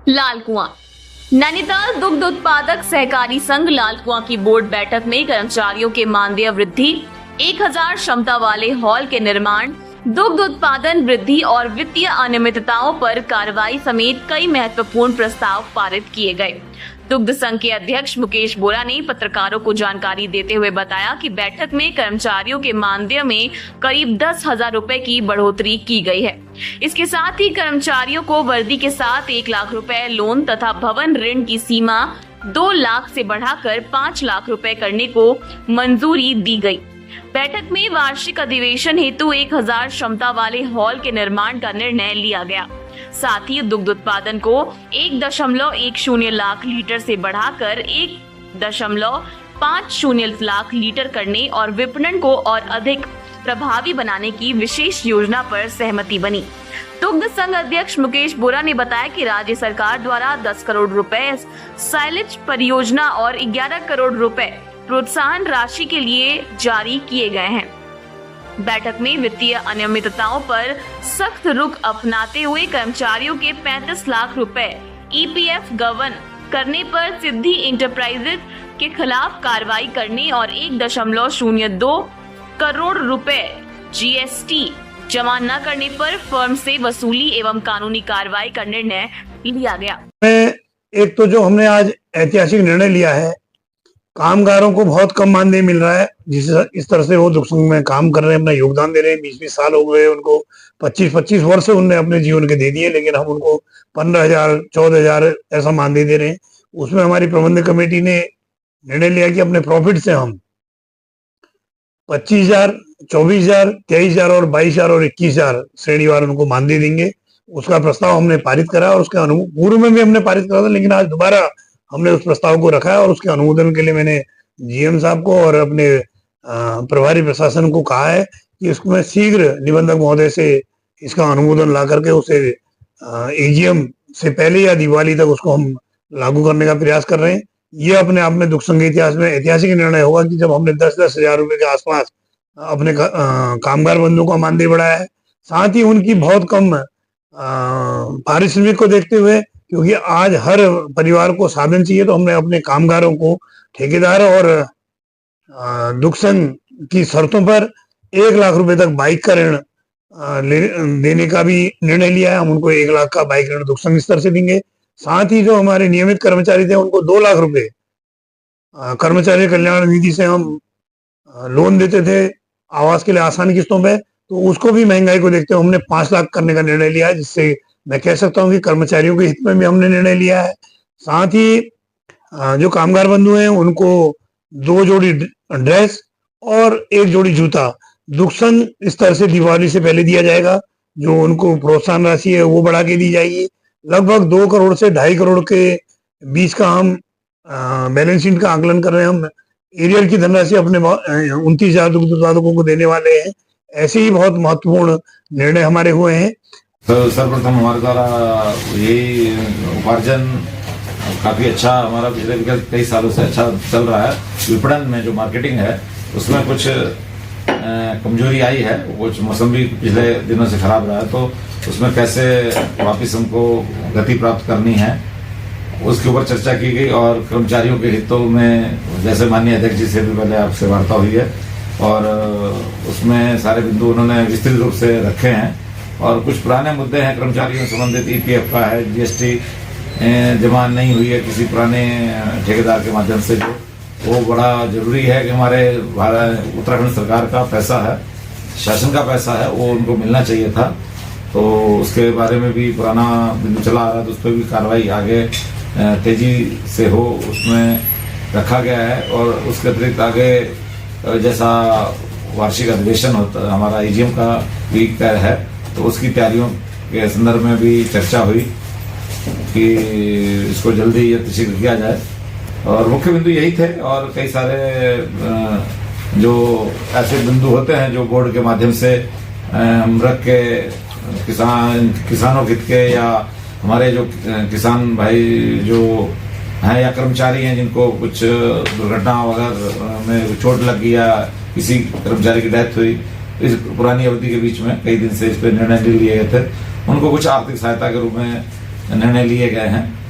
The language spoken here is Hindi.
लाल कुआं। नैनीताल दुग्ध उत्पादक सहकारी संघ लाल कुआं की बोर्ड बैठक में कर्मचारियों के मानदेय वृद्धि, 1000 क्षमता वाले हॉल के निर्माण, दुग्ध उत्पादन वृद्धि और वित्तीय अनियमितताओं पर कार्रवाई समेत कई महत्वपूर्ण प्रस्ताव पारित किए गए। दुग्ध संघ के अध्यक्ष मुकेश बोरा ने पत्रकारों को जानकारी देते हुए बताया कि बैठक में कर्मचारियों के मानदेय में करीब 10,000 रुपए की बढ़ोतरी की गई है। इसके साथ ही कर्मचारियों को वर्दी के साथ 1 लाख रुपए लोन तथा भवन ऋण की सीमा 2 लाख से बढ़ाकर 5 लाख रुपए करने को मंजूरी दी गई। बैठक में वार्षिक अधिवेशन हेतु 1000 क्षमता वाले हॉल के निर्माण का निर्णय लिया गया। साथ ही दुग्ध उत्पादन को 1.10 लाख लीटर से बढ़ाकर 1.50 लाख लीटर करने और विपणन को और अधिक प्रभावी बनाने की विशेष योजना पर सहमति बनी। दुग्ध संघ अध्यक्ष मुकेश बोरा ने बताया कि राज्य सरकार द्वारा 10 करोड़ रुपए साइलेज परियोजना और 11 करोड़ रुपए प्रोत्साहन राशि के लिए जारी किए गए हैं। बैठक में वित्तीय अनियमितताओं पर सख्त रुख अपनाते हुए कर्मचारियों के 35 लाख रुपए ईपीएफ गबन करने पर सिद्धि इंटरप्राइजेज के खिलाफ कार्रवाई करने और 1.02 करोड़ रुपए जीएसटी जमा न करने पर फर्म से वसूली एवं कानूनी कार्रवाई का निर्णय लिया गया। एक तो जो हमने आज ऐतिहासिक निर्णय लिया है, कामगारों को बहुत कम मानदेय मिल रहा है, इस तरह से वो दुग्ध संघ में काम कर रहे हैं, अपना योगदान दे रहे हैं। 20-20 साल हो गए उनको, 25-25 वर्ष उनने अपने जीवन के दे दिए, लेकिन हम उनको 15,000 14,000 ऐसा मानदेय दे रहे हैं। उसमें हमारी प्रबंधक कमेटी ने निर्णय लिया कि अपने प्रॉफिट से हम 25,000, 24,000, 23,000 और 22,000 और 21,000 श्रेणीवार उनको मानदेय देंगे। उसका प्रस्ताव हमने पारित करा और उसके पूर्व में भी हमने पारित करा था, लेकिन आज दोबारा हमने उस प्रस्ताव को रखा है और उसके अनुमोदन के लिए मैंने जीएम साहब को और अपने प्रभारी प्रशासन को कहा है कि इसमें शीघ्र निबंधक महोदय से इसका अनुमोदन ला करके उसे एजीएम से पहले या दिवाली तक उसको हम लागू करने का प्रयास कर रहे हैं। ये अपने आप में दुग्ध संघ के इतिहास में ऐतिहासिक निर्णय होगा कि जब हमने 10-10 हजार रुपए के आसपास अपने कामगार बंधुओं का मानदेय बढ़ाया है। साथ ही उनकी बहुत कम पारिश्रमिक को देखते हुए, क्योंकि आज हर परिवार को साधन चाहिए, तो हमने अपने कामगारों को ठेकेदार और दुग्ध संघ की शर्तों पर 1 लाख रुपए तक बाइक का ऋण देने का भी निर्णय लिया है। हम उनको 1 लाख का बाइक ऋण दुग्ध संघ स्तर से देंगे। साथ ही जो हमारे नियमित कर्मचारी थे उनको 2 लाख रुपए कर्मचारी कल्याण निधि से हम लोन देते थे आवास के लिए आसान किस्तों पे, तो उसको भी महंगाई को देखते हुए हमने 5 लाख करने का निर्णय लिया है, जिससे मैं कह सकता हूं कि कर्मचारियों के हित में भी हमने निर्णय लिया है। साथ ही जो कामगार बंधु हैं उनको 2 जोड़ी ड्रेस और 1 जोड़ी जूता दुग्ध संघ स्तर से दिवाली से पहले दिया जाएगा। जो उनको प्रोत्साहन राशि है वो बढ़ा के दी जाएगी। लगभग 2 करोड़ से 2.5 करोड़ के बीच का हम बैलेंस शीट का आकलन कर रहे हैं। हम एरियर की धनराशि अपने 29,000 दुग्ध उत्पादकों को देने वाले हैं। ऐसे ही बहुत महत्वपूर्ण निर्णय हमारे हुए हैं। तो सर्वप्रथम हमारे द्वारा यही उपार्जन काफ़ी अच्छा हमारा पिछले कई सालों से अच्छा चल रहा है। विपणन में जो मार्केटिंग है उसमें कुछ कमजोरी आई है, कुछ मौसम भी पिछले दिनों से खराब रहा है, तो उसमें कैसे वापस हमको गति प्राप्त करनी है उसके ऊपर चर्चा की गई। और कर्मचारियों के हितों में जैसे माननीय अध्यक्ष जी से भी पहले आपसे वार्ता हुई है और उसमें सारे बिंदु उन्होंने विस्तृत रूप से रखे हैं। और कुछ पुराने मुद्दे हैं कर्मचारियों से संबंधित, ईपीएफ का है, जीएसटी जमा नहीं हुई है किसी पुराने ठेकेदार के माध्यम से, जो वो बड़ा जरूरी है कि हमारे उत्तराखंड सरकार का पैसा है, शासन का पैसा है, वो उनको मिलना चाहिए था। तो उसके बारे में भी पुराना बिंदु चला आ रहा है, तो उस पर भी कार्रवाई आगे तेजी से हो उसमें रखा गया है। और उसके अतिरिक्त आगे जैसा वार्षिक अधिवेशन होता हमारा ईजीएम का भी तय है, तो उसकी तैयारियों के संदर्भ में भी चर्चा हुई कि इसको जल्दी यथाशीघ्र किया जाए। और मुख्य बिंदु यही थे और कई सारे जो ऐसे बिंदु होते हैं जो बोर्ड के माध्यम से हम रख के किसानों के हित के या हमारे जो किसान भाई जो हैं या कर्मचारी हैं जिनको कुछ दुर्घटना वगैरह में चोट लग गई या किसी कर्मचारी की डेथ हुई, इस पुरानी अवधि के बीच में कई दिन से इस पर निर्णय ले लिए गए थे, उनको कुछ आर्थिक सहायता के रूप में निर्णय लिए गए हैं।